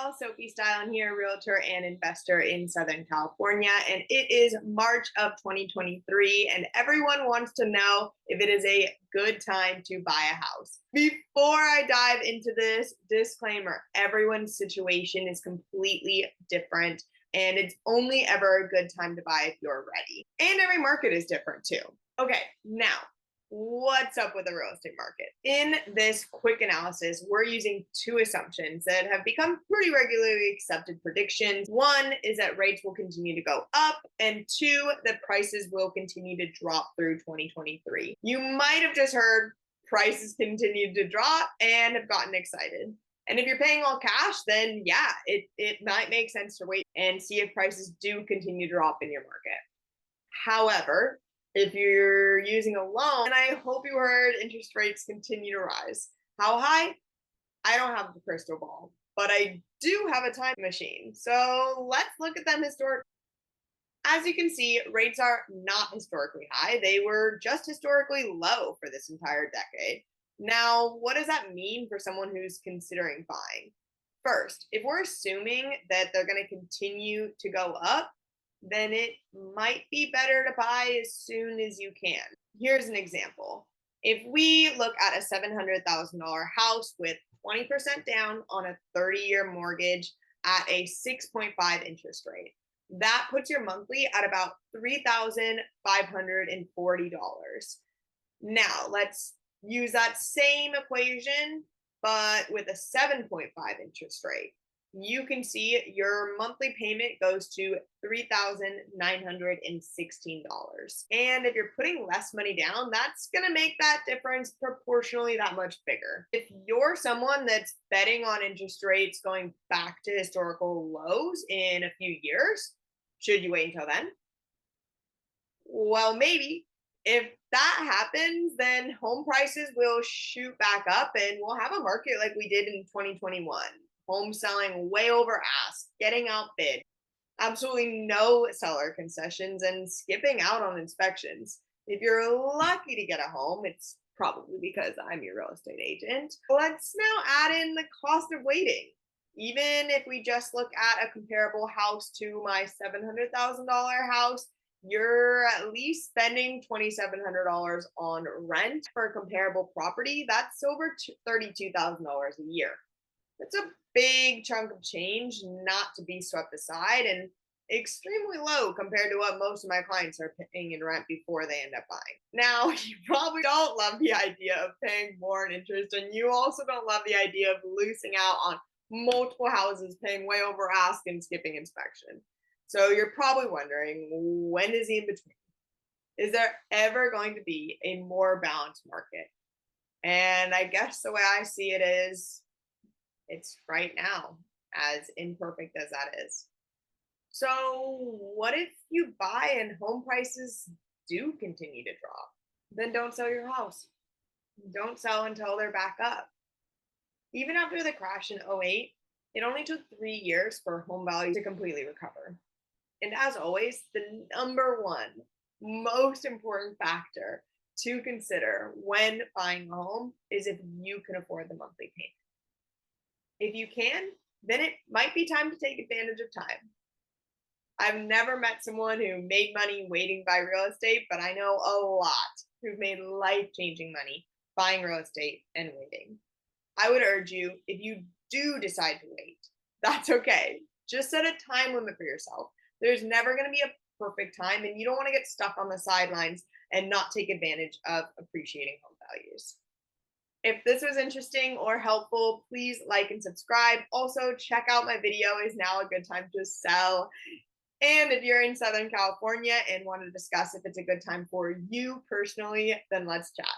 y'all, Sophie Stylen here, realtor and investor in Southern California, and it is March of 2023, and everyone wants to know if it is a good time to buy a house. Before I dive into this, disclaimer, everyone's situation is completely different, and it's only ever a good time to buy if you're ready. And every market is different too. Okay, now, what's up with the real estate market? In this quick analysis, we're using two assumptions that have become pretty regularly accepted predictions. One is that rates will continue to go up, and two, that prices will continue to drop through 2023. You might have just heard prices continued to drop and have gotten excited. And if you're paying all cash, then yeah, it might make sense to wait and see if prices do continue to drop in your market. However, if you're using a loan, and I hope you heard interest rates continue to rise. How high? I don't have the crystal ball, but I do have a time machine. So let's look at them historically. As you can see, rates are not historically high. They were just historically low for this entire decade. Now, what does that mean for someone who's considering buying? First, if we're assuming that they're going to continue to go up, then it might be better to buy as soon as you can. Here's an example. If we look at a $700,000 house with 20% down on a 30-year mortgage at a 6.5 interest rate, that puts your monthly at about $3,540. Now, let's use that same equation, but with a 7.5 interest rate. You can see your monthly payment goes to $3,916. And if you're putting less money down, that's going to make that difference proportionally that much bigger. If you're someone that's betting on interest rates going back to historical lows in a few years, should you wait until then? Well, maybe. If that happens, then home prices will shoot back up and we'll have a market like we did in 2021. Home selling way over ask, getting outbid, absolutely no seller concessions, and skipping out on inspections. If you're lucky to get a home, it's probably because I'm your real estate agent. Let's now add in the cost of waiting. Even if we just look at a comparable house to my $700,000 house, you're at least spending $2,700 on rent for a comparable property. That's over $32,000 a year. That's a big chunk of change not to be swept aside, and extremely low compared to what most of my clients are paying in rent before they end up buying. Now, you probably don't love the idea of paying more in interest, and you also don't love the idea of losing out on multiple houses, paying way over ask and skipping inspection. So you're probably wondering, when is the in between? Is there ever going to be a more balanced market? And I guess the way I see it is, it's right now, as imperfect as that is. So, what if you buy and home prices do continue to drop? Then don't sell your house. Don't sell until they're back up. Even after the crash in '08, it only took 3 years for home values to completely recover. And as always, the number one most important factor to consider when buying a home is if you can afford the monthly payment. If you can, then it might be time to take advantage of time. I've never met someone who made money waiting to buy real estate, but I know a lot who've made life-changing money buying real estate and waiting. I would urge you, if you do decide to wait, that's okay. Just set a time limit for yourself. There's never going to be a perfect time, and you don't want to get stuck on the sidelines and not take advantage of appreciating home values. If this was interesting or helpful, please like and subscribe. Also, check out my video, Is Now a Good Time to Sell? And if you're in Southern California and want to discuss if it's a good time for you personally, then let's chat.